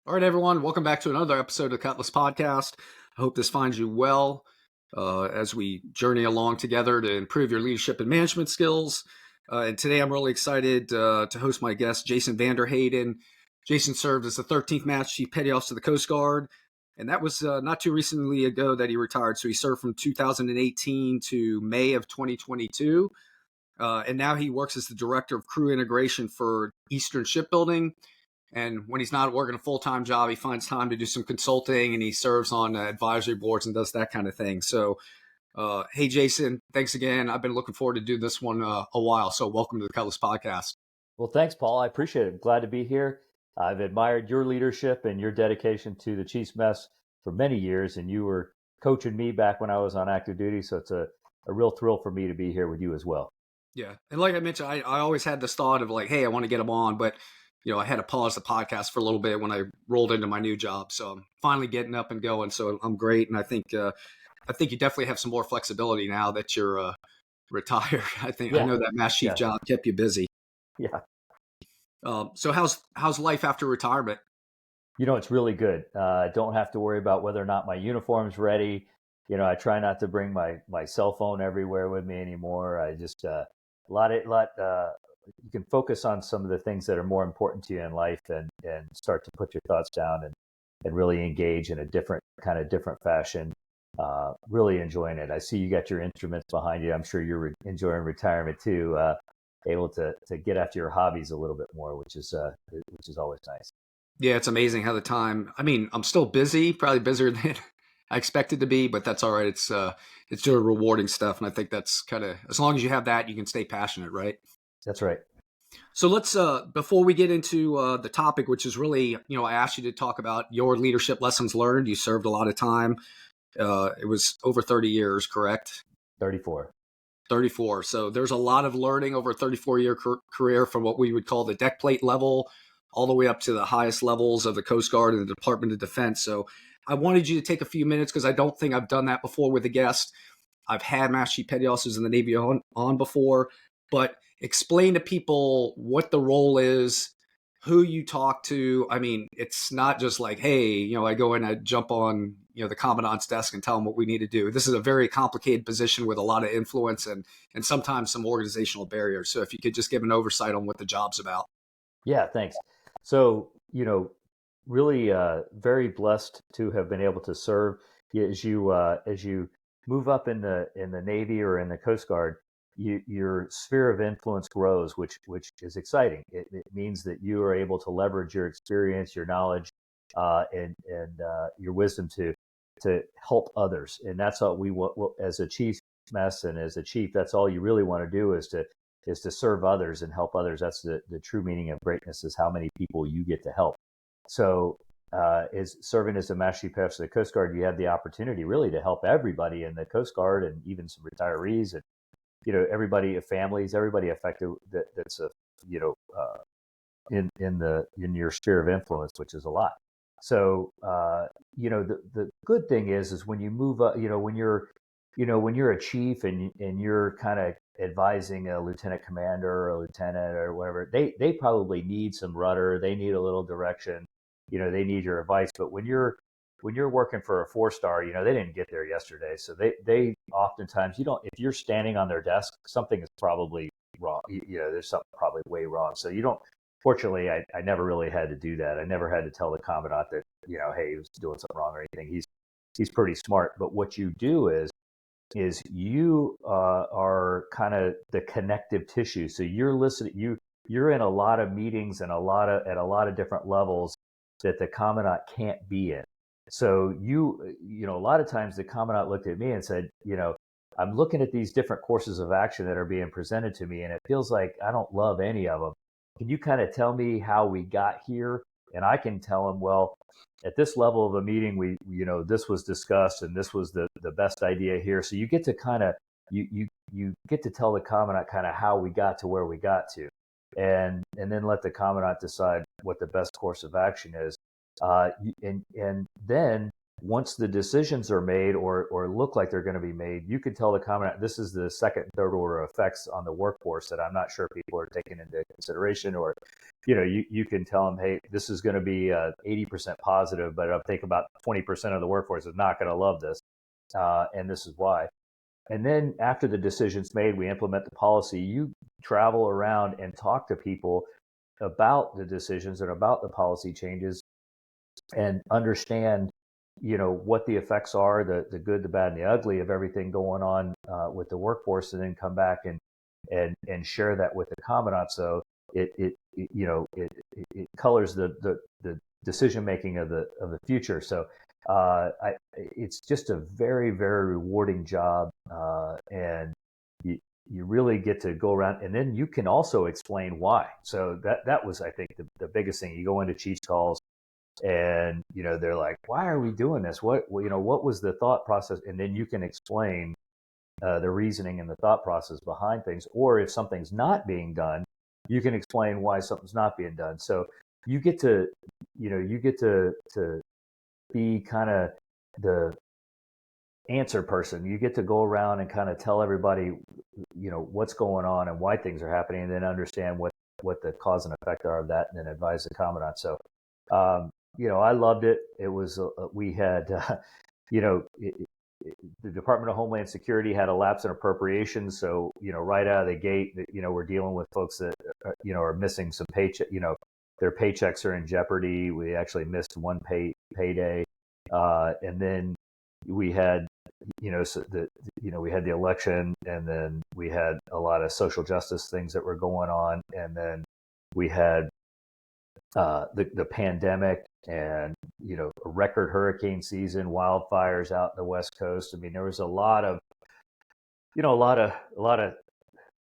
All right, everyone, welcome back to another episode of the Cutlass Podcast. I hope this finds you well as we journey along together to improve your leadership and management skills. And today I'm really excited to host my guest, Jason Vanderhaden. Jason served as the 13th Master Chief Petty Officer of the Coast Guard, and that was not too recently ago that he retired. So he served from 2018 to May of 2022. And now he works as the Director of Crew Integration for Eastern Shipbuilding. And when he's not working a full-time job, he finds time to do some consulting, and he serves on advisory boards and does that kind of thing. So, hey, Jason, thanks again. I've been looking forward to do this one a while. So welcome to the Cutlass Podcast. Well, thanks, Paul. I appreciate it. Glad to be here. I've admired your leadership and your dedication to the Chiefs Mess for many years, and you were coaching me back when I was on active duty. So it's a real thrill for me to be here with you as well. Yeah. And like I mentioned, I always had this thought of like, hey, I want to get him on, but I had to pause the podcast for a little bit when I rolled into my new job. So I'm finally getting up and going. So I'm great. And I think you definitely have some more flexibility now that you're retired. I know that Master Chief job kept you busy. Yeah. So how's life after retirement? It's really good. I don't have to worry about whether or not my uniform's ready. I try not to bring my cell phone everywhere with me anymore. I just you can focus on some of the things that are more important to you in life and start to put your thoughts down and really engage in a different fashion. Really enjoying it. I see you got your instruments behind you. I'm sure you're enjoying retirement too. Able to get after your hobbies a little bit more, which is always nice. Yeah, it's amazing how the time. I mean, I'm still busy, probably busier than I expected to be, but that's all right. It's doing rewarding stuff, and I think that's kind of, as long as you have that, you can stay passionate, right? That's right. So let's before we get into the topic, which is really, I asked you to talk about your leadership lessons learned. You served a lot of time. It was over 30 years, correct? 34. 34. So there's a lot of learning over a 34-year career from what we would call the deck plate level all the way up to the highest levels of the Coast Guard and the Department of Defense. So I wanted you to take a few minutes because I don't think I've done that before with a guest. I've had Master Chief Petty Officers in the Navy on before, but explain to people what the role is, who you talk to. I mean, it's not just like, hey, I go in, I jump on, the commandant's desk and tell him what we need to do. This is a very complicated position with a lot of influence and sometimes some organizational barriers. So if you could just give an oversight on what the job's about. Yeah, thanks. So, really very blessed to have been able to serve. As you move up in the Navy or in the Coast Guard, your sphere of influence grows, which is exciting. It means that you are able to leverage your experience, your knowledge, and your wisdom to help others. And that's what we want as a chief mess and as a chief. That's all you really want to do is to serve others and help others. That's the true meaning of greatness, is how many people you get to help. So is serving as a Master Chief Officer of the Coast Guard, you have the opportunity really to help everybody in the Coast Guard and even some retirees and everybody, families, everybody affected that's in your sphere of influence, which is a lot. So the good thing is when you move up, when you're a chief and you're kind of advising a lieutenant commander or a lieutenant or whatever, they probably need some rudder, they need a little direction, they need your advice. But when you're working for a 4-star, they didn't get there yesterday, so they oftentimes, if you're standing on their desk, something is probably wrong. There's something probably way wrong. So you don't. Fortunately, I never really had to do that. I never had to tell the commandant that hey, he was doing something wrong or anything. He's pretty smart. But what you do is you are kind of the connective tissue. So you're listening. You're in a lot of meetings and at a lot of different levels that the commandant can't be in. So a lot of times the commandant looked at me and said, I'm looking at these different courses of action that are being presented to me, and it feels like I don't love any of them. Can you kind of tell me how we got here? And I can tell him, well, at this level of a meeting, we this was discussed and this was the best idea here. So you get to kind of you get to tell the commandant kind of how we got to where we got to, and then let the commandant decide what the best course of action is. And then once the decisions are made or look like they're going to be made, you can tell the commandant, this is the second and third order effects on the workforce that I'm not sure people are taking into consideration. Or, you can tell them, hey, this is going to be 80% positive, but I think about 20% of the workforce is not going to love this. And this is why. And then after the decision's made, we implement the policy. You travel around and talk to people about the decisions and about the policy changes and understand, what the effects are, the good, the bad, and the ugly of everything going on with the workforce, and then come back and share that with the commandant. So it colors the decision making of the future. So it's just a very, very rewarding job, and you really get to go around, and then you can also explain why. So that was, I think, the biggest thing. You go into chief's calls, and they're like, why are we doing this? What was the thought process? And then you can explain the reasoning and the thought process behind things. Or if something's not being done, you can explain why something's not being done. So you get to be kind of the answer person. You get to go around and kind of tell everybody, what's going on and why things are happening, and then understand what the cause and effect are of that, and then advise the commandant. So, I loved it. It was, we had, the Department of Homeland Security had a lapse in appropriations. So, right out of the gate, we're dealing with folks that, are missing some paycheck, their paychecks are in jeopardy. We actually missed one payday. And then we had, we had the election, and then we had a lot of social justice things that were going on. And then we had the pandemic, and a record hurricane season, wildfires out in the West Coast. I mean, there was a lot of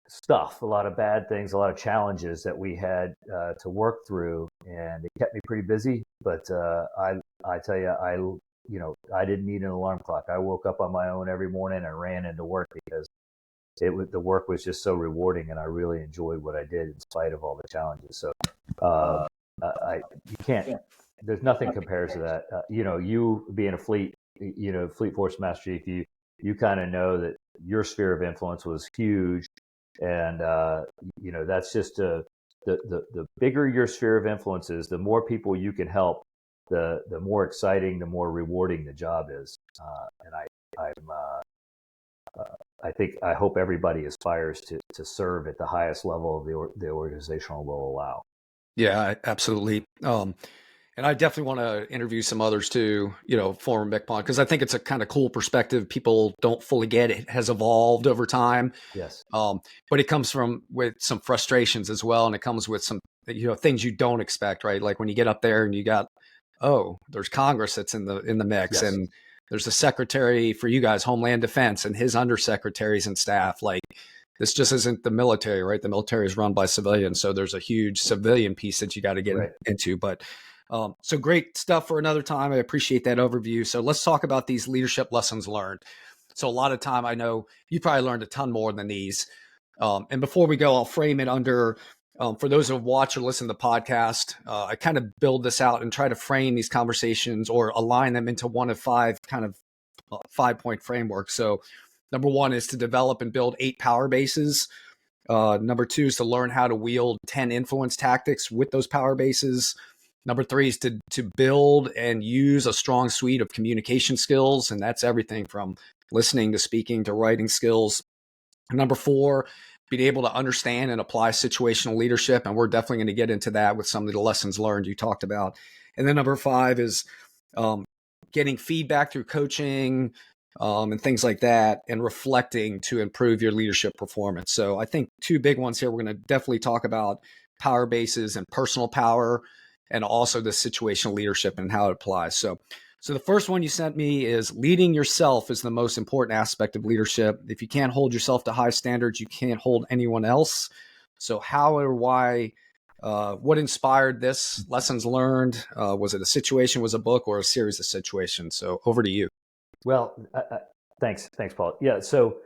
stuff, a lot of bad things, a lot of challenges that we had to work through, and it kept me pretty busy. But I tell you, I didn't need an alarm clock. I woke up on my own every morning and ran into work, because the work was just so rewarding, and I really enjoyed what I did in spite of all the challenges. So you can't. There's nothing compares to that. You being a fleet force master chief, you kind of know that your sphere of influence was huge, and that's just the bigger your sphere of influence is, the more people you can help, the more exciting, the more rewarding the job is. And I hope everybody aspires to serve at the highest level of the organizational will allow. Yeah, absolutely. And I definitely want to interview some others too, former MCPON, because I think it's a kind of cool perspective. People don't fully get it. It has evolved over time. Yes. But it comes with some frustrations as well. And it comes with some, things you don't expect, right? Like when you get up there and you got, there's Congress that's in the mix. Yes. And there's a secretary for you guys, Homeland Defense, and his undersecretaries and staff. Like, this just isn't the military, right? The military is run by civilians. So there's a huge civilian piece that you got to get into. But so great stuff for another time. I appreciate that overview. So let's talk about these leadership lessons learned. So a lot of time, I know you probably learned a ton more than these. And before we go, I'll frame it under, for those who have watched or listened to the podcast, I kind of build this out and try to frame these conversations or align them into one of five kind of 5-point framework. So number one is to develop and build 8 power bases. Number 2 is to learn how to wield 10 influence tactics with those power bases. Number 3 is to build and use a strong suite of communication skills. And that's everything from listening to speaking to writing skills. And number 4, being able to understand and apply situational leadership. And we're definitely going to get into that with some of the lessons learned you talked about. And then number 5 is getting feedback through coaching and things like that, and reflecting to improve your leadership performance. So I think 2 big ones here. We're going to definitely talk about power bases and personal power, and also the situational leadership and how it applies. So the first one you sent me is leading yourself is the most important aspect of leadership. If you can't hold yourself to high standards, you can't hold anyone else. So how or why, what inspired this? Lessons learned? Was it a situation, was a book, or a series of situations? So over to you. Well, thanks, Paul. Yeah. So,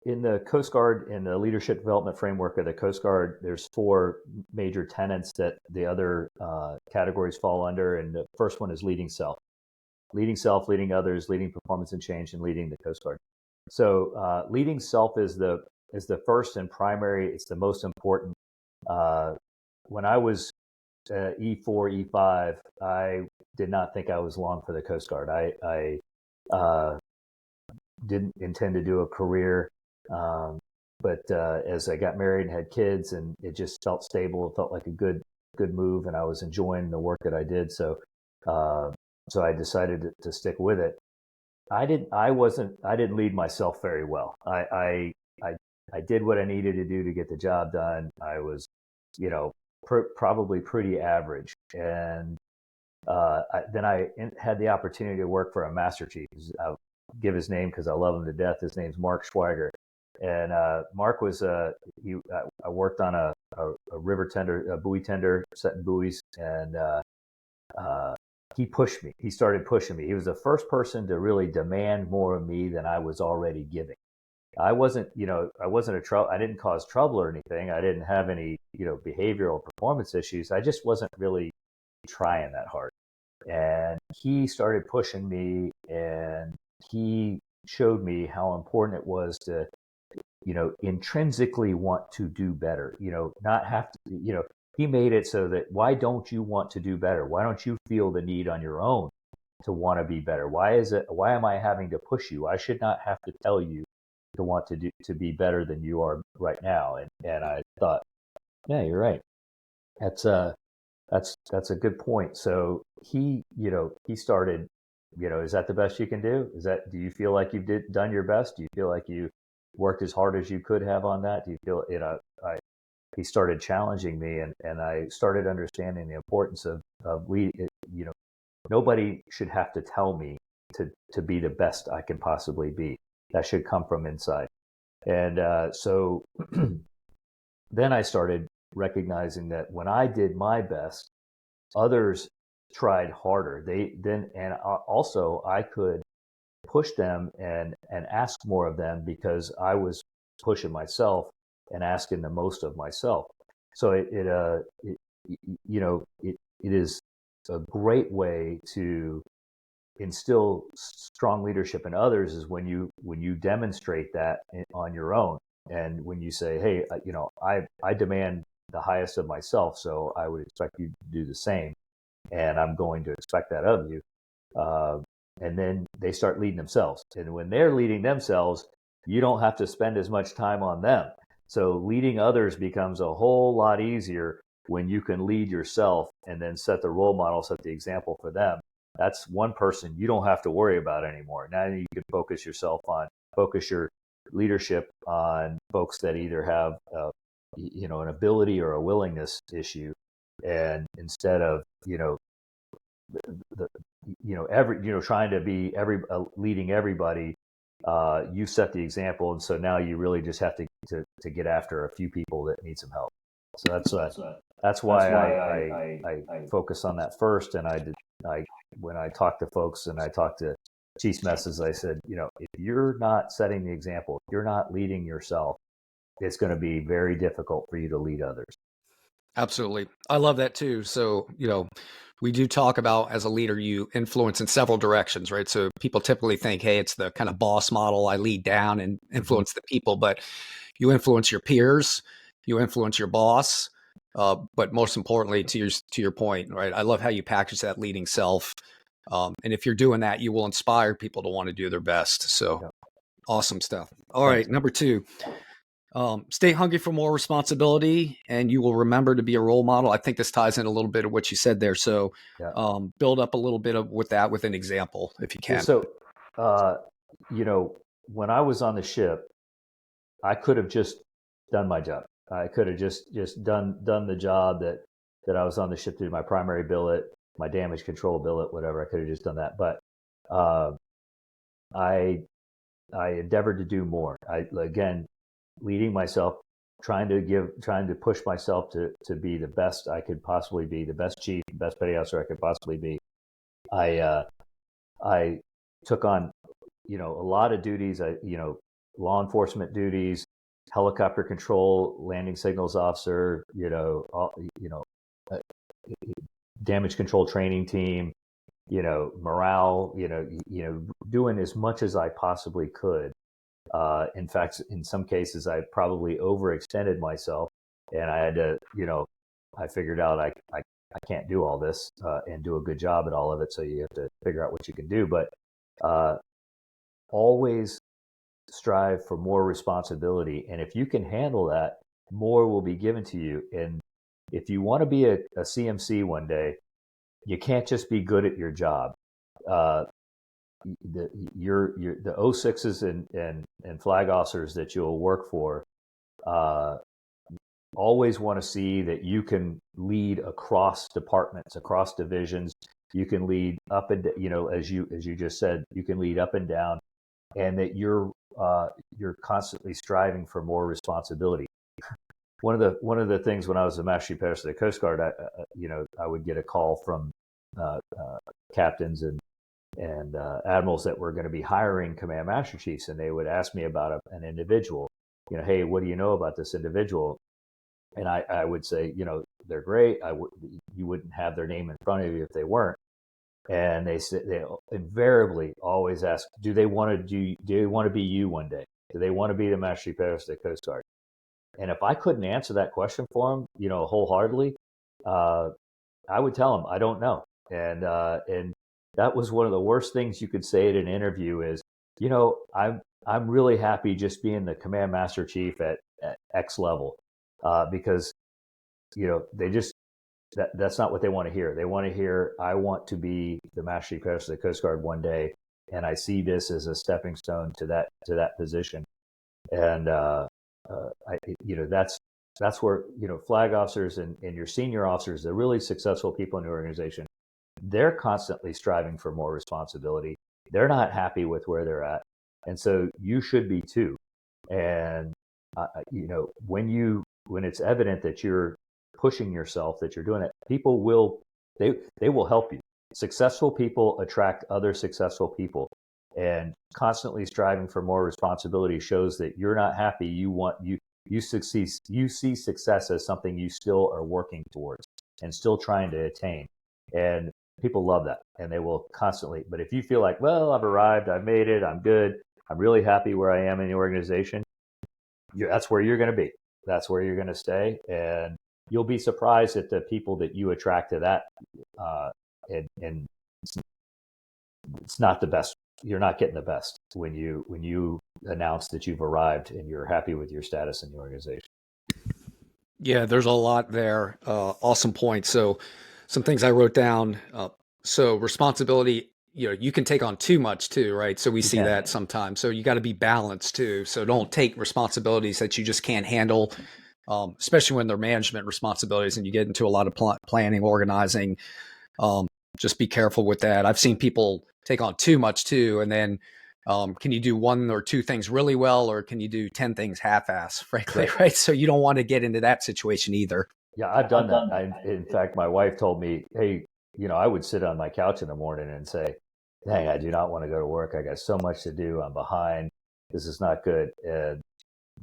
in the Coast Guard, in the leadership development framework of the Coast Guard, there's 4 major tenets that the other categories fall under. And the first one is leading self. leading self, leading others, leading performance and change, and leading the Coast Guard. So leading self is the first and primary. It's the most important. When I was E4, E5, I did not think I was long for the Coast Guard. I didn't intend to do a career, but as I got married and had kids, and it just felt stable, it felt like a good move, and I was enjoying the work that I did. So I decided to stick with it. I didn't lead myself very well. I did what I needed to do to get the job done. I was, probably pretty average. And then I had the opportunity to work for a master chief. I'll give his name because I love him to death. His name's Mark Schweiger. And Mark was I worked on a river tender, a buoy tender, setting buoys, and he pushed me. He started pushing me. He was the first person to really demand more of me than I was already giving. I wasn't I didn't cause trouble or anything. I didn't have any, behavioral performance issues. I just wasn't really trying that hard. And he started pushing me, and he showed me how important it was to, intrinsically want to do better, not have to, he made it so that, why don't you want to do better? Why don't you feel the need on your own to want to be better? Why am I having to push you? I should not have to tell you to want to be better than you are right now. And I thought, yeah, you're right. That's a good point. So he started, is that the best you can do? Do you feel like you've done your best? Do you feel like you worked as hard as you could have on that? Do you feel, he started challenging me, and I started understanding the importance of nobody should have to tell me to be the best I can possibly be. That should come from inside. And so then I started recognizing that when I did my best, others tried harder. Also I could push them and ask more of them, because I was pushing myself and asking the most of myself. So it is a great way to instill strong leadership in others, is when you demonstrate that on your own, and when you say, hey, I demand the highest of myself, so I would expect you to do the same, and I'm going to expect that of you. And then they start leading themselves, and when they're leading themselves, you don't have to spend as much time on them. So leading others becomes a whole lot easier when you can lead yourself and then set the role model, set the example for them. That's one person you don't have to worry about anymore. Now you can focus your leadership on folks that either have an ability or a willingness issue, and instead of trying to be leading everybody, you set the example, and so now you really just have to get after a few people that need some help. So that's why I focus on that first. And when I talk to folks and I talk to chief messes, I said, if you're not setting the example, if you're not leading yourself, it's going to be very difficult for you to lead others. Absolutely. I love that too. So, we do talk about, as a leader, you influence in several directions, right? So people typically think, hey, it's the kind of boss model. I lead down and influence the people, but you influence your peers, you influence your boss. But most importantly, to your point, right? I love how you package that leading self. And if you're doing that, you will inspire people to want to do their best. So Awesome stuff. All right. Number 2, stay hungry for more responsibility, and you will remember to be a role model. I think this ties in a little bit of what you said there. So build up a little bit with an example, if you can. So, when I was on the ship, I could have just done my job. I could have just done the job that I was on the ship to do, my primary billet, my damage control billet, whatever. I could have just done that. But I endeavored to do more. Again, leading myself, trying to push myself to be the best I could possibly be, the best chief, the best petty officer I could possibly be. I took on, a lot of duties. Law enforcement duties, helicopter control, landing signals officer, damage control training team, morale, doing as much as I possibly could. In fact, in some cases, I probably overextended myself, and I had to, I figured out I can't do all this and do a good job at all of it. So you have to figure out what you can do, but uh, always strive for more responsibility. And if you can handle that, more will be given to you. And if you want to be a CMC one day, you can't just be good at your job. Uh, the O6s and flag officers that you'll work for uh, always want to see that you can lead across departments, across divisions. You can lead up and as you just said, you can lead up and down, and that you're constantly striving for more responsibility. One of the things when I was a Master Chief Petty of the Coast Guard, I would get a call from captains and admirals that were going to be hiring command master chiefs, and they would ask me about an individual. Hey, what do you know about this individual? And I would say, they're great. You wouldn't have their name in front of you if they weren't. And they invariably always ask, do they want to be you one day? Do they want to be the Master Chief Petty of the Coast Guard? And if I couldn't answer that question for them, wholeheartedly, I would tell them I don't know. And that was one of the worst things you could say at an interview is, I'm really happy just being the command master chief at X level, because they just that's not what they want to hear. They want to hear, I want to be the Master Chief of the Coast Guard one day, and I see this as a stepping stone to that position. And that's where flag officers and your senior officers, the really successful people in the organization, they're constantly striving for more responsibility. They're not happy with where they're at, and so you should be too. And when it's evident that you're pushing yourself, that you're doing it, people will help you. Successful people attract other successful people, and constantly striving for more responsibility shows that you're not happy. You succeed. You see success as something you still are working towards and still trying to attain. And people love that, and they will constantly. But if you feel like, well, I've arrived, I've made it, I'm good, I'm really happy where I am in the organization, that's where you're going to be. That's where you're going to stay, and you'll be surprised at the people that you attract to that. And it's not the best. You're not getting the best when you announce that you've arrived and you're happy with your status in the organization. Yeah, there's a lot there. Awesome point. So some things I wrote down. So responsibility, you can take on too much too, right? So we see that sometimes. So you got to be balanced too. So don't take responsibilities that you just can't handle, especially when they're management responsibilities and you get into a lot of planning, organizing. Just be careful with that. I've seen people take on too much too. And then can you do one or two things really well, or can you do 10 things half-ass, frankly, right? So you don't want to get into that situation either. Yeah, I've done that. In fact, my wife told me, hey, I would sit on my couch in the morning and say, dang, I do not want to go to work. I got so much to do. I'm behind. This is not good. And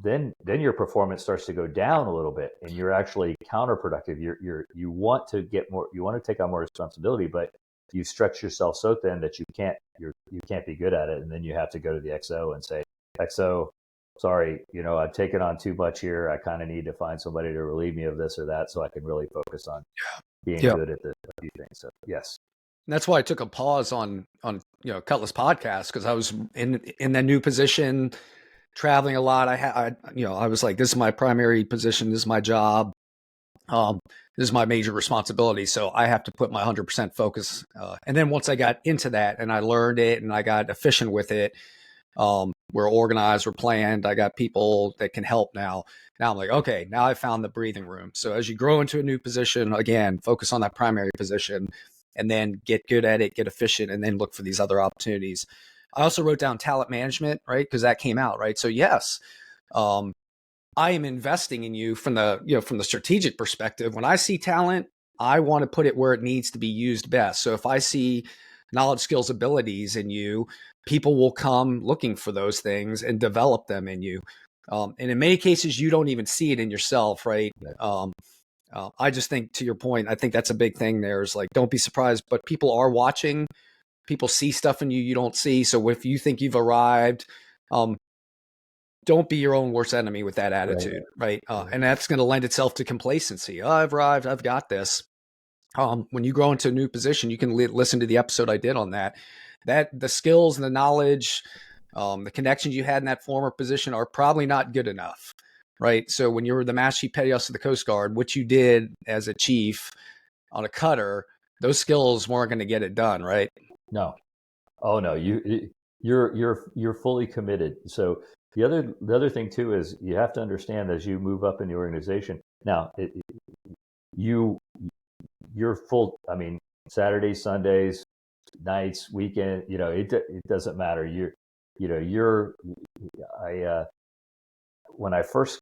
then your performance starts to go down a little bit, and you're actually counterproductive. You want to get more. You want to take on more responsibility, but you stretch yourself so thin that you can't be good at it. And then you have to go to the XO and say, XO, sorry, I've taken on too much here. I kind of need to find somebody to relieve me of this or that, so I can really focus on being good at a few things. So yes. And that's why I took a pause on Cutlass Podcast, because I was in that new position, traveling a lot. I was like, this is my primary position. This is my job. This is my major responsibility. So I have to put my 100% focus. And then once I got into that and I learned it and I got efficient with it, we're organized, we're planned. I got people that can help now. Now I'm like, okay, now I found the breathing room. So as you grow into a new position, again, focus on that primary position and then get good at it, get efficient, and then look for these other opportunities. I also wrote down talent management, right? Because that came out, right? So yes, I am investing in you from the strategic perspective. When I see talent, I want to put it where it needs to be used best. So if I see knowledge, skills, abilities in you, people will come looking for those things and develop them in you. And in many cases, you don't even see it in yourself, right? I just think, to your point, I think that's a big thing there is like, don't be surprised, but people are watching. People see stuff in you you don't see. So if you think you've arrived, um, don't be your own worst enemy with that Right. attitude, right? And that's going to lend itself to complacency. Oh, I've arrived, I've got this. When you grow into a new position, you can listen to the episode I did on that. That the skills and the knowledge, the connections you had in that former position are probably not good enough, right? So when you were the Master Chief Petty Officer of the Coast Guard, what you did as a chief on a cutter, those skills weren't going to get it done, right? No. Oh no, you're fully committed. So the other thing too is you have to understand as you move up in the organization. Now, you you're full. I mean, Saturdays, Sundays, nights, weekend. It doesn't matter. You're I when I first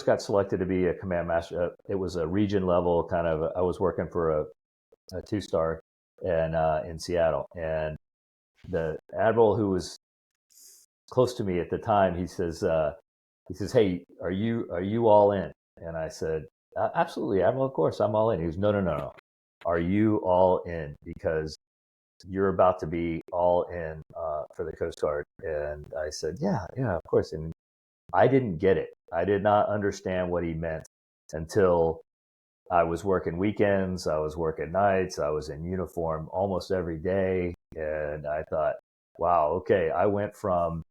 got selected to be a command master, it was a region level kind of. I was working for a 2-star and in Seattle, and the admiral who was close to me at the time, he says, "Hey, are you all in?" And I said, "Absolutely, admiral. Of course, I'm all in." He goes, "No, no, no, no. Are you all in? Because you're about to be all in for the Coast Guard." And I said, "Yeah, yeah, of course." And I didn't get it. I did not understand what he meant until I was working weekends, I was working nights, I was in uniform almost every day. And I thought, wow, okay, I went from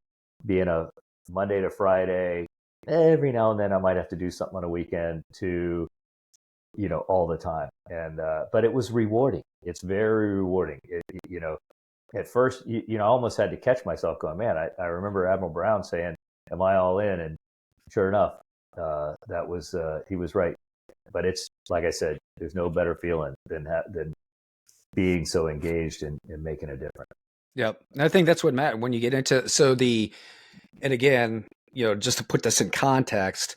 being a Monday to Friday, every now and then I might have to do something on a weekend, to, all the time. And, but it was rewarding. It's very rewarding. At first, I almost had to catch myself going, man, I remember Admiral Brown saying, "Am I all in?" And sure enough, he was right. But it's like I said, there's no better feeling than being so engaged and making a difference. Yep. And I think that's what matters when you get into, and again, just to put this in context,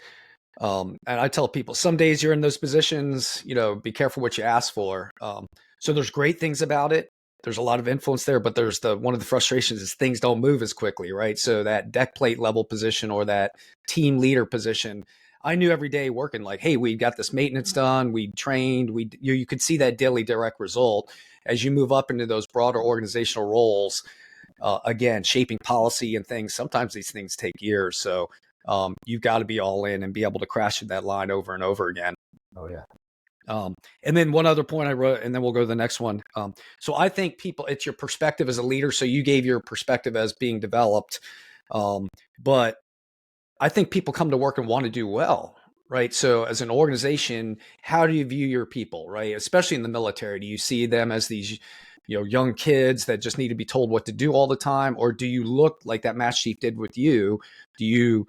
and I tell people some days you're in those positions, be careful what you ask for. So there's great things about it. There's a lot of influence there, but there's one of the frustrations is things don't move as quickly, right? So that deck plate level position or that team leader position, I knew every day working like, hey, we got this maintenance done, we trained, you could see that daily direct result. As you move up into those broader organizational roles, again, shaping policy and things, sometimes these things take years. So you've got to be all in and be able to crash at that line over and over again. Oh yeah. And then one other point I wrote, and then we'll go to the next one. So I think it's your perspective as a leader. So you gave your perspective as being developed. But I think people come to work and want to do well, right? So as an organization, how do you view your people, right? Especially in the military, do you see them as these, young kids that just need to be told what to do all the time? Or do you look like that Master Chief did with you? Do you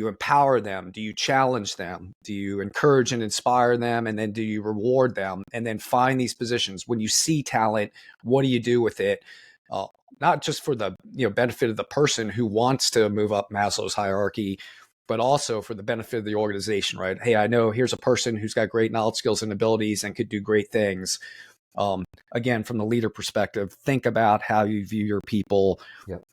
empower them? Do you challenge them? Do you encourage and inspire them? And then do you reward them? And then find these positions. When you see talent, what do you do with it? Not just for the benefit of the person who wants to move up Maslow's hierarchy, but also for the benefit of the organization, right? Hey, I know here's a person who's got great knowledge, skills, and abilities and could do great things. Again, from the leader perspective, think about how you view your people. Yep.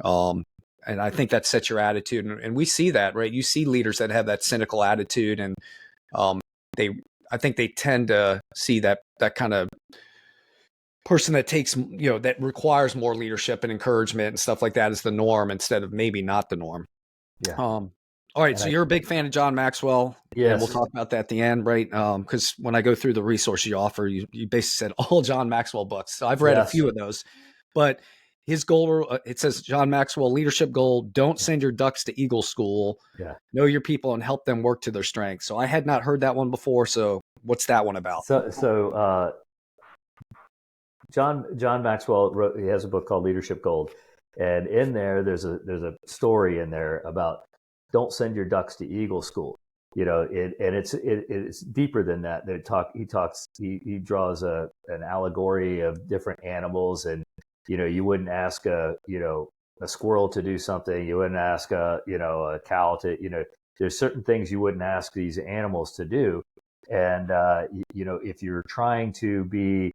And I think that sets your attitude. And we see that, right? You see leaders that have that cynical attitude, and I think they tend to see that kind of person that takes, that requires more leadership and encouragement and stuff like that as the norm instead of maybe not the norm. Yeah. All right. So you're a big fan of John Maxwell. Yes. And we'll talk about that at the end, right? Because when I go through the resources you offer, you basically said all John Maxwell books. So I've read a few of those. But his goal, it says John Maxwell leadership goal, don't send your ducks to Eagle School. Yeah. Know your people and help them work to their strengths. So I had not heard that one before. So what's that one about? So John Maxwell he has a book called Leadership Gold, and in there there's a story in there about don't send your ducks to Eagle School. It's deeper than that. He draws an allegory of different animals, and you wouldn't ask a squirrel to do something. You wouldn't ask a cow to, there's certain things you wouldn't ask these animals to do. And, if you're trying to be,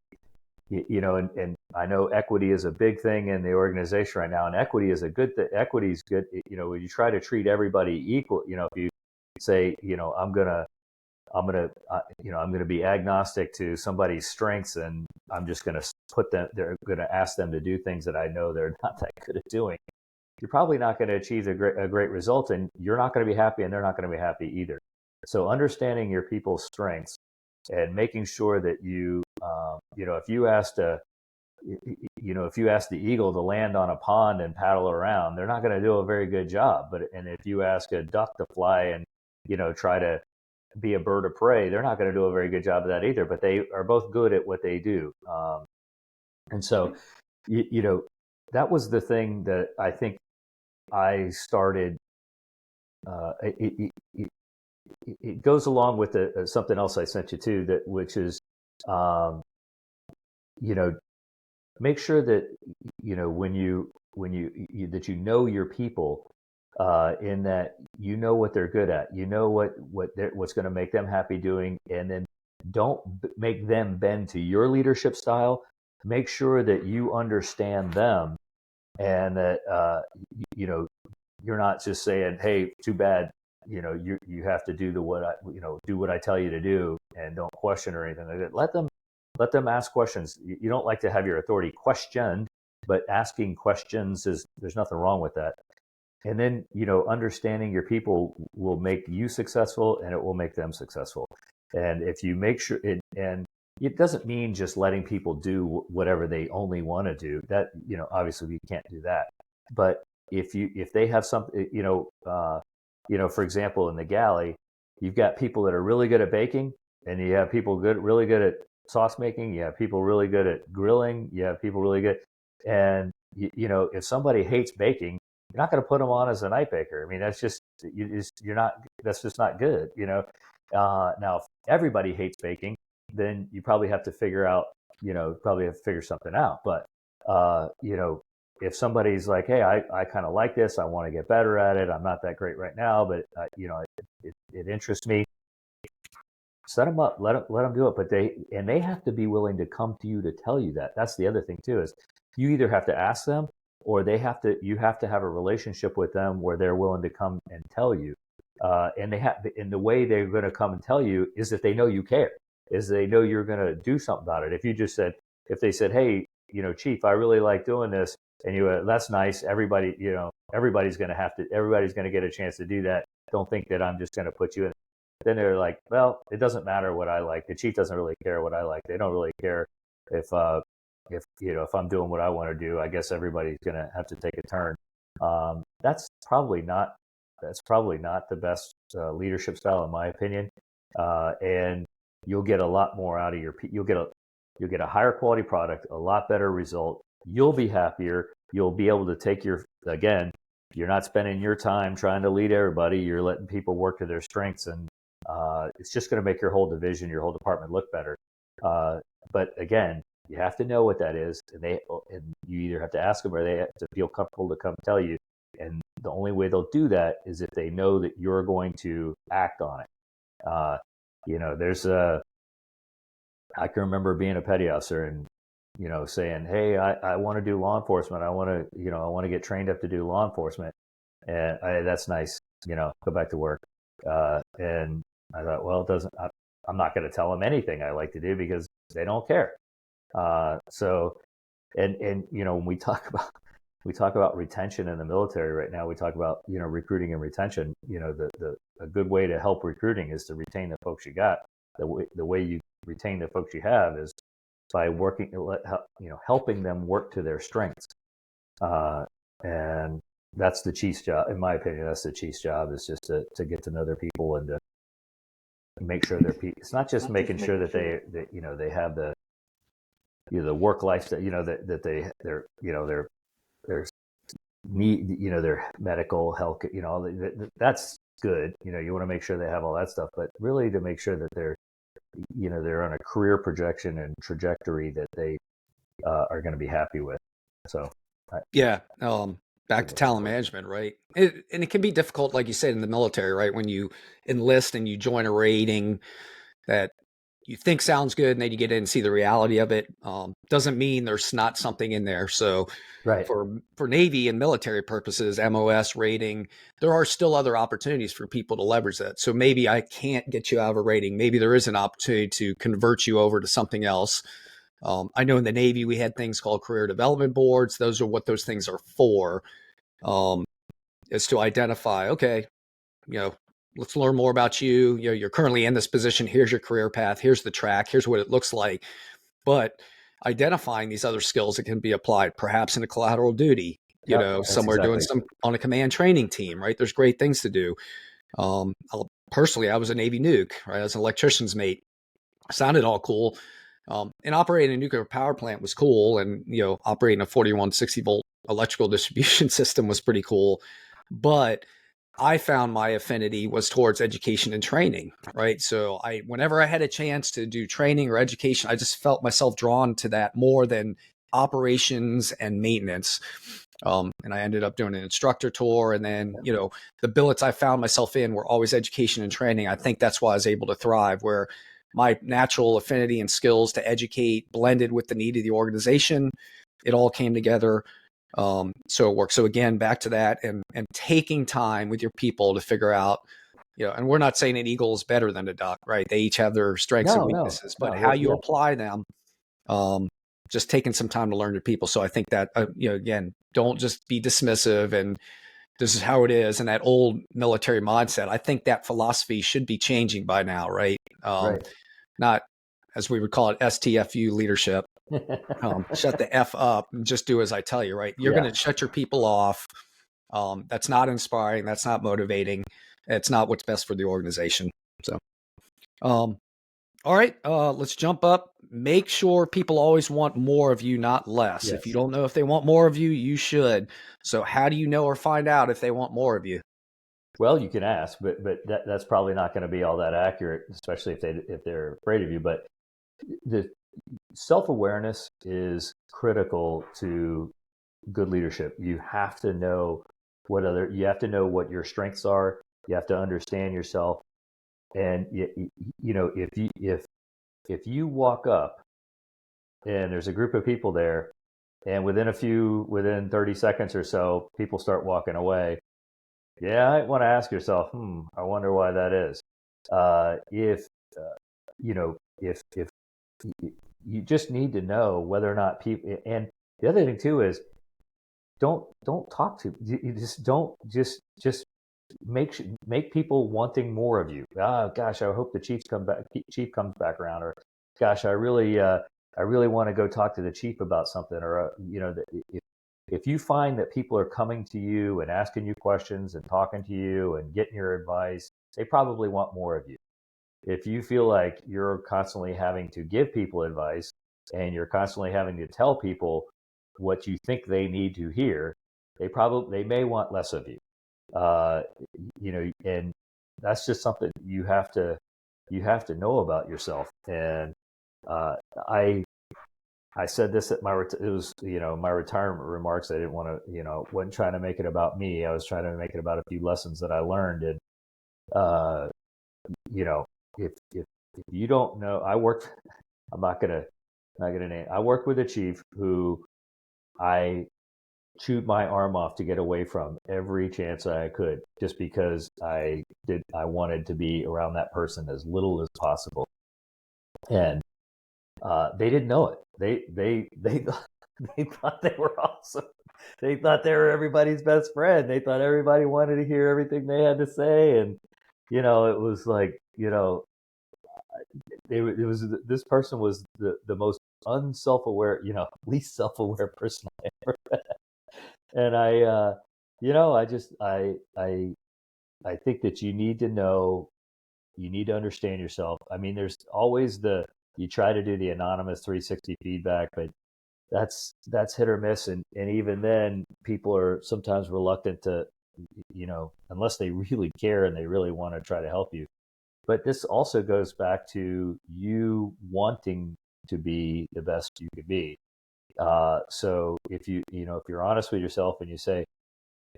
and I know equity is a big thing in the organization right now, and equity is equity is good. When you try to treat everybody equal, if you say, I'm going to I'm gonna be agnostic to somebody's strengths, and I'm just gonna they're gonna ask them to do things that I know they're not that good at doing. You're probably not going to achieve a great result, and you're not going to be happy, and they're not going to be happy either. So understanding your people's strengths and making sure that if you asked if you ask the eagle to land on a pond and paddle around, they're not going to do a very good job. And if you ask a duck to fly and try to be a bird of prey, they're not going to do a very good job of that either. But they are both good at what they do. And so, that was the thing that I think I started. It goes along with something else I sent you too, which is, make sure that when you that your people, in that what they're good at, what's going to make them happy doing, and then don't make them bend to your leadership style. Make sure that you understand them, and that you're not just saying, "Hey, too bad, you have to do do what I tell you to do, and don't question or anything like that." Let them ask questions. You don't like to have your authority questioned, but asking questions there's nothing wrong with that. And then understanding your people will make you successful, and it will make them successful. And if you make sure and it doesn't mean just letting people do whatever they only want to do. That obviously we can't do that. But if they have something, for example, in the galley, you've got people that are really good at baking, and you have people really good at sauce making. You have people really good at grilling. You have people really good, and if somebody hates baking, you're not going to put them on as a night baker. I mean, that's just that's just not good. Now if everybody hates baking, then you probably have to figure something out. But if somebody's like, hey, I kind of like this, I want to get better at it. I'm not that great right now, but it interests me. Set them up, let them do it. But they have to be willing to come to you to tell you that. That's the other thing too, is you either have to ask them, or you have to have a relationship with them where they're willing to come and tell you. And the way they're going to come and tell you is that they know you care, is they know you're going to do something about it. If they said, hey, Chief, I really like doing this, and that's nice. Everybody's going to get a chance to do that. Don't think that I'm just going to put you in. Then they're like, well, it doesn't matter what I like. The chief doesn't really care what I like. They don't really care if I'm doing what I want to do. I guess everybody's going to have to take a turn. That's probably not the best leadership style, in my opinion. And you'll get a lot more out of you'll get a higher quality product, a lot better result. You'll be happier. You'll be able to you're not spending your time trying to lead everybody. You're letting people work to their strengths, and it's just going to make your whole division, your whole department look better. But again, you have to know what that is, and you either have to ask them, or they have to feel comfortable to come tell you. And the only way they'll do that is if they know that you're going to act on it. I can remember being a petty officer and saying, hey, I want to do law enforcement. I want to get trained up to do law enforcement. And that's nice. Go back to work. And I thought, well, I'm not going to tell them anything I like to do, because they don't care. So when we talk about retention in the military right now, we talk about, recruiting and retention. A good way to help recruiting is to retain the folks you got. The way you retain the folks you have is by helping them work to their strengths. And that's the chief's job, in my opinion. That's the chief's job, is just to get to know their people and to make sure they're people. It's not just making sure that they have the work life that their need, their medical health, that's good. You want to make sure they have all that stuff, but really to make sure that they're on a career projection and trajectory that they are going to be happy with. So back to talent management, right? And it can be difficult, like you said, in the military, right? When you enlist and you join a rating, that you think sounds good, and then you get in and see the reality of it. Doesn't mean there's not something in there. So Right. for Navy and military purposes, MOS rating, there are still other opportunities for people to leverage that. So maybe I can't get you out of a rating. Maybe there is an opportunity to convert you over to something else. I know in the Navy we had things called career development boards. Those are what those things are for, is to identify, okay, let's learn more about you. You're currently in this position. Here's your career path. Here's the track. Here's what it looks like. But identifying these other skills that can be applied, perhaps in a collateral duty, Yep, that's somewhere doing exactly. some on a command training team, right? There's great things to do. Personally, I was a Navy nuke, right? As an electrician's mate. Sounded all cool. And operating a nuclear power plant was cool. And, operating a 4160 volt electrical distribution system was pretty cool. But I found my affinity was towards education and training, right? So whenever I had a chance to do training or education, I just felt myself drawn to that more than operations and maintenance. And I ended up doing an instructor tour. And then, the billets I found myself in were always education and training. I think that's why I was able to thrive, where my natural affinity and skills to educate blended with the need of the organization. It all came together. So it works. So again, back to that and taking time with your people to figure out, and we're not saying an eagle is better than a duck, right? They each have their strengths and No, no, weaknesses, but no. how you Yeah, apply them, just taking some time to learn your people. So I think that, again, don't just be dismissive and this is how it is. And that old military mindset, I think that philosophy should be changing by now, right? right. Not, as we would call it, STFU leadership. Shut the F up and just do as I tell you, right? You're going Yeah. to shut your people off. That's not inspiring. That's not motivating. It's not what's best for the organization. So, um, all right, let's jump up. Make sure people always want more of you, not less. If you Yes. don't know if they want more of you, you should. So how do you know or find out if they want more of you? Well, you can ask, but that's probably not going to be all that accurate, especially if they're afraid of you. But the self-awareness is critical to good leadership. You have to know you have to know what your strengths are. You have to understand yourself, and if you walk up and there's a group of people there, and within 30 seconds or so, people start walking away. Yeah, I want to ask yourself, I wonder why that is. If you know, if you just need to know whether or not people, and the other thing too is don't talk to you, just don't just make people wanting more of you. Oh gosh, I hope the chief comes back around, or gosh, I really want to go talk to the chief about something, or if you find that people are coming to you and asking you questions and talking to you and getting your advice, they probably want more of you. If you feel like you're constantly having to give people advice and you're constantly having to tell people what you think they need to hear, they may want less of you. Uh, and that's just something you have to know about yourself. And uh, I said this at it was my retirement remarks. I didn't want to wasn't trying to make it about me. I was trying to make it about a few lessons that I learned. And uh, you know if you don't know, I'm not gonna name. I worked with a chief who I chewed my arm off to get away from every chance I could, just because I wanted to be around that person as little as possible. And they didn't know it. They they thought they were awesome. They thought they were everybody's best friend. They thought everybody wanted to hear everything they had to say. And it was like, it was this person was the most unself-aware, least self-aware person I ever met. And I just I think that you need to know, you need to understand yourself. I mean, there's always you try to do the anonymous 360 feedback, but that's hit or miss. And even then, people are sometimes reluctant to, unless they really care and they really want to try to help you. But this also goes back to you wanting to be the best you could be. So if if you're honest with yourself and you say,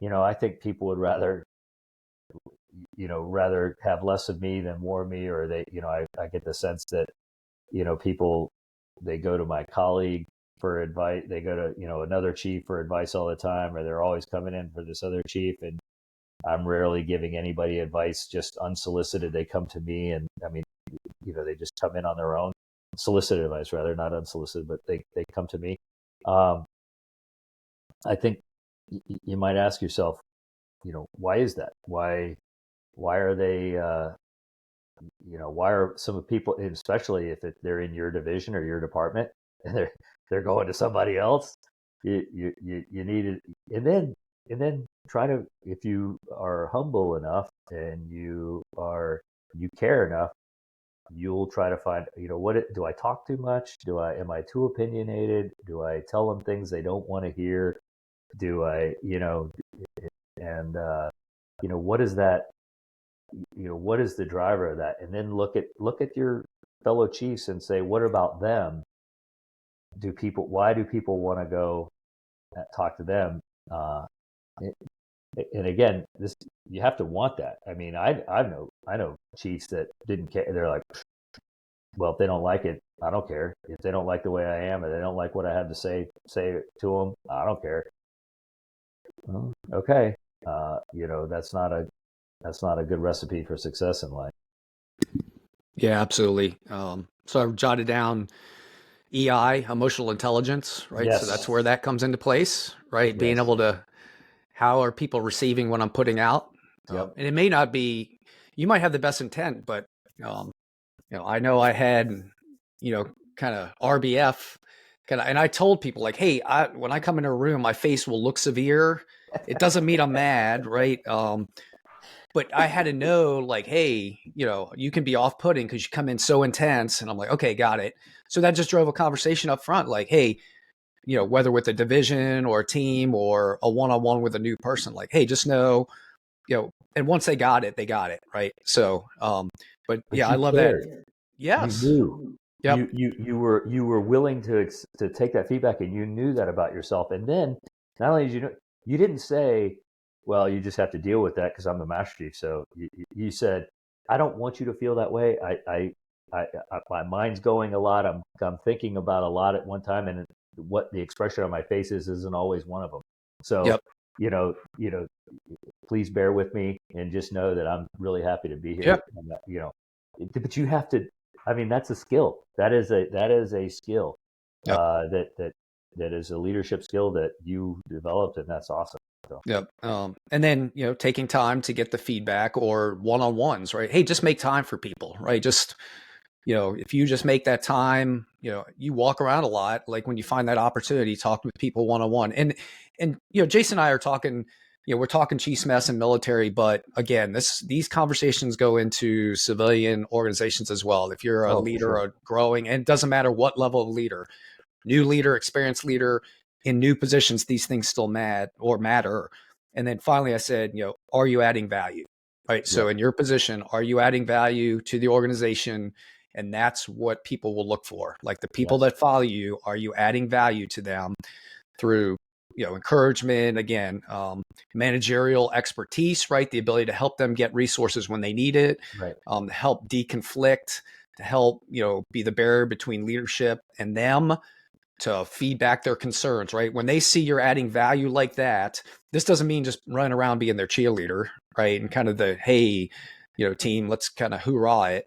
I think people would rather have less of me than more of me, or I get the sense that people, they go to my colleague for advice. They go to, another chief for advice all the time, or they're always coming in for this other chief. And I'm rarely giving anybody advice just unsolicited. They come to me, and I mean, they just come in on their own, solicited advice rather, not unsolicited, but they come to me. I think you might ask yourself, why is that? Why are they, why are some people, especially if they're in your division or your department, and they're going to somebody else, you need it. And then try to, if you are humble enough and you care enough, you'll try to find, do I talk too much? Am I too opinionated? Do I tell them things they don't want to hear? Do I, and what is that? What is the driver of that? And then look at your fellow chiefs and say, what about them? Why do people want to go talk to them? And again, you have to want that. I mean, I know chiefs that didn't care. They're like, well, if they don't like it, I don't care. If they don't like the way I am, or they don't like what I have to say to them, I don't care. Well, okay, that's not a good recipe for success in life. Yeah, absolutely. So I've jotted down EI, emotional intelligence, right? Yes. So that's where that comes into place, right? Yes. Being able to, how are people receiving what I'm putting out? Yep. And it may not be, you might have the best intent, but, I know I had, kind of RBF and I told people like, hey, when I come into a room, my face will look severe. It doesn't mean I'm mad, right? But I had to know like, hey, you can be off-putting because you come in so intense. And I'm like, okay, got it. So that just drove a conversation up front, like, hey, whether with a division or a team or a one-on-one with a new person, like, hey, just know, and once they got it, right? So, but yeah, I love cared. that. Yes. You knew. Yep. You were willing to take that feedback, and you knew that about yourself. And then not only did you didn't say, well, you just have to deal with that because I'm the master chief. So you said, I don't want you to feel that way. I my mind's going a lot. I'm thinking about a lot at one time, and what the expression on my face isn't always one of them. So, Yep. Please bear with me and just know that I'm really happy to be here. Yep. But you have to, I mean, that's a skill. That is a skill, Yep. that is a leadership skill that you developed, and that's awesome. So. Yep. And then, taking time to get the feedback or one-on-ones, right? Hey, just make time for people, right? Just, if you just make that time, you walk around a lot, like when you find that opportunity, talk with people one-on-one. And, Jason and I are talking, we're talking chiefs, mess and military, but again, these conversations go into civilian organizations as well. If you're a leader, Sure. or growing, and it doesn't matter what level of leader, new leader, experienced leader, in new positions, these things still matter. And then finally I said, are you adding value? Right. So in your position, are you adding value to the organization? And that's what people will look for. Like the people that follow you, are you adding value to them through, encouragement, again, managerial expertise, right? The ability to help them get resources when they need it, Right. To help deconflict, to help, be the barrier between leadership and them, to feedback their concerns, right? When they see you're adding value like that, this doesn't mean just running around being their cheerleader, right? And kind of the, hey, team, let's kind of hoorah it.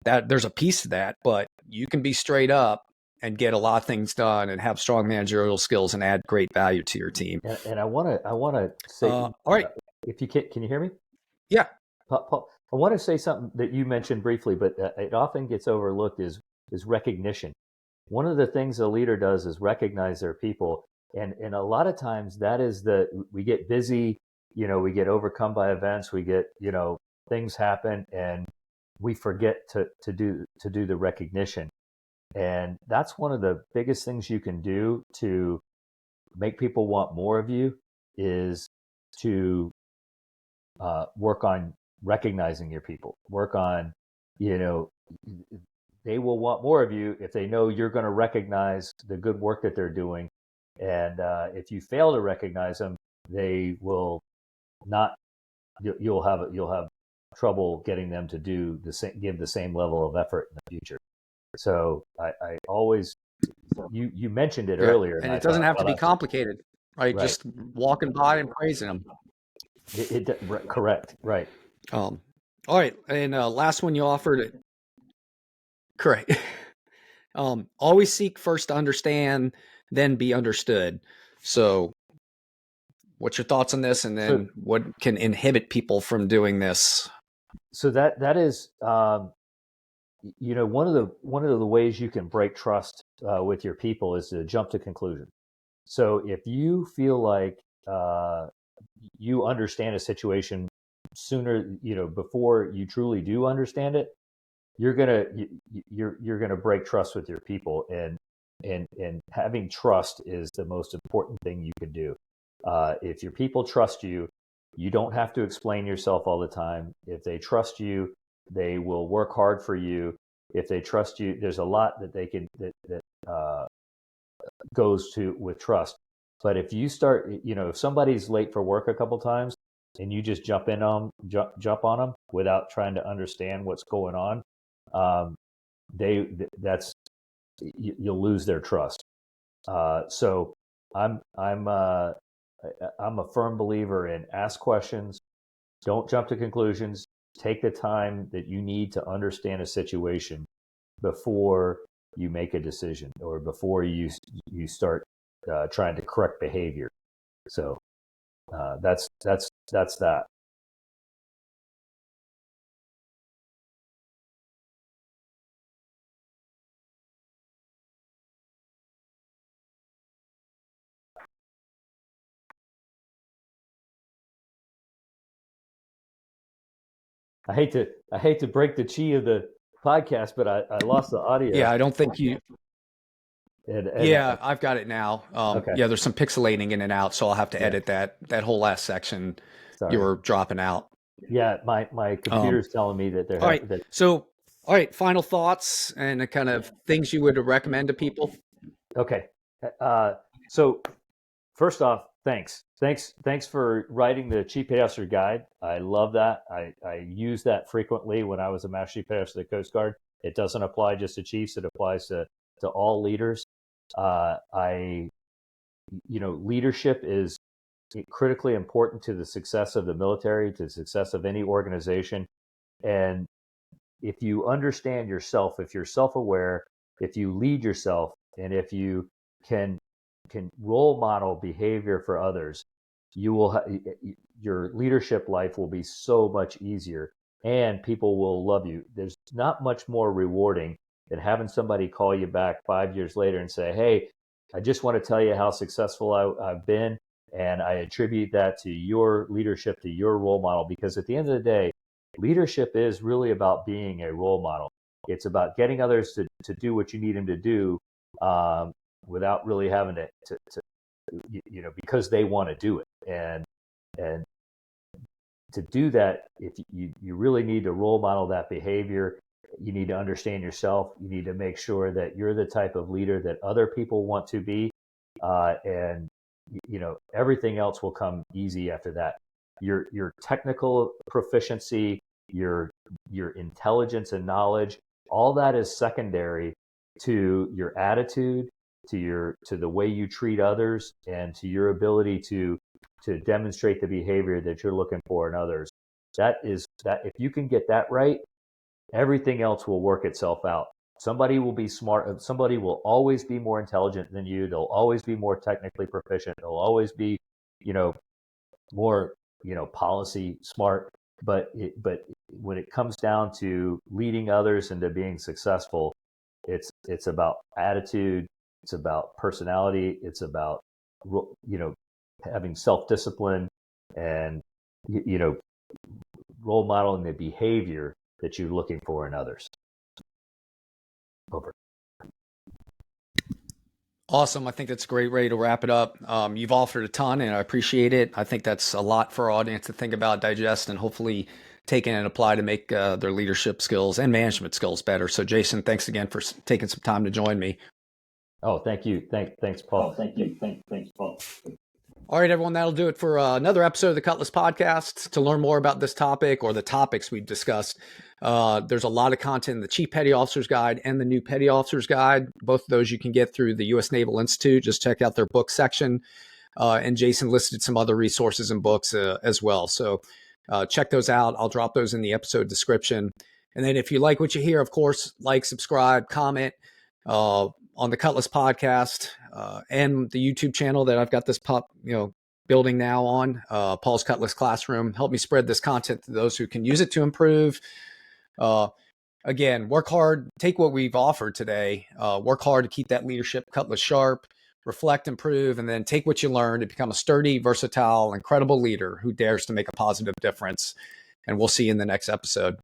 That there's a piece to that, but you can be straight up and get a lot of things done and have strong managerial skills and add great value to your team. And I want to say, all right. If you can you hear me? Yeah. Paul, I want to say something that you mentioned briefly, but it often gets overlooked is recognition. One of the things a leader does is recognize their people. And a lot of times that is we get busy, we get overcome by events, we get, things happen, and we forget to do the recognition. And that's one of the biggest things you can do to make people want more of you, is to work on recognizing your people. Work on, they will want more of you if they know you're going to recognize the good work that they're doing. And if you fail to recognize them, they will not. You'll have trouble getting them to give the same level of effort in the future. So I always, you mentioned it Yeah. earlier, and And I it doesn't thought, have to well, be that's complicated, right? right. Just walking by and praising them. Correct. Right. All right. And last one you offered, correct. Always seek first to understand, then be understood. So what's your thoughts on this? And So then what can inhibit people from doing this? so that is, one of the ways you can break trust with your people is to jump to conclusion. So if you feel like uh, you understand a situation sooner, before you truly do understand it, you're gonna break trust with your people, and having trust is the most important thing you can do. If your people trust you, you don't have to explain yourself all the time. If they trust you, they will work hard for you. If they trust you, there's a lot that they can that goes to with trust. But if you start, if somebody's late for work a couple times and you just jump on them without trying to understand what's going on, um, they that's you'll lose their trust. So I'm a firm believer in ask questions, don't jump to conclusions, take the time that you need to understand a situation before you make a decision or before you start trying to correct behavior. So that's that. I hate to break the chi of the podcast, but I lost the audio. Yeah, I don't think you. And Yeah, I've got it now. Okay, Yeah, there's some pixelating in and out, so I'll have to yeah, edit that whole last section you sorry. were dropping out. Yeah, my Um, computer's telling me that all right. that So, all right, final thoughts and the kind of things you would recommend to people. okay. So first off, thanks for writing the Chief Petmaster Guide. I love that. I use that frequently when I was a Master Chief Petmaster of the Coast Guard. It doesn't apply just to chiefs; it applies to all leaders. I leadership is critically important to the success of the military, to the success of any organization. And if you understand yourself, if you're self-aware, if you lead yourself, and if you can role model behavior for others, you will your leadership life will be so much easier, and people will love you. There's not much more rewarding than having somebody call you back 5 years later and say, "Hey, I just want to tell you how successful I've been, and I attribute that to your leadership, to your role model." Because at the end of the day, leadership is really about being a role model. It's about getting others to do what you need them to do, without really having to because they want to do it. And to do that, if you really need to role model that behavior, you need to understand yourself. You need to make sure that you're the type of leader that other people want to be, and everything else will come easy after that. Your technical proficiency, your intelligence and knowledge, all that is secondary to your attitude, to the way you treat others, and to your ability to demonstrate the behavior that you're looking for in others. That if you can get that right, everything else will work itself out. Somebody will be smart. Somebody will always be more intelligent than you. They'll always be more technically proficient. They'll always be, more, policy smart. But when it comes down to leading others into being successful, it's about attitude. It's about personality. It's about, having self-discipline, and you know role modeling the behavior that you're looking for in others. Over. Awesome. I think that's a great way to wrap it up. You've offered a ton, and I appreciate it. I think that's a lot for our audience to think about, digest, and hopefully take and apply to make their leadership skills and management skills better. So, Jason, thanks again for taking some time to join me. Oh, thank you. Thanks, Paul. Oh, thank you. Thanks, Paul. All right, everyone, that'll do it for another episode of the Cutlass Podcast. To learn more about this topic or the topics we've discussed, there's a lot of content in the Chief Petty Officer's Guide and the New Petty Officer's Guide. Both of those you can get through the U.S. Naval Institute. Just check out their book section. And Jason listed some other resources and books as well. So check those out. I'll drop those in the episode description. And then if you like what you hear, of course, like, subscribe, comment on the Cutlass Podcast and the YouTube channel that I've got this building now on, Paul's Cutlass Classroom. Help me spread this content to those who can use it to improve. Again, work hard, take what we've offered today, work hard to keep that leadership cutlass sharp, reflect, improve, and then take what you learned to become a sturdy, versatile, incredible leader who dares to make a positive difference. And we'll see you in the next episode.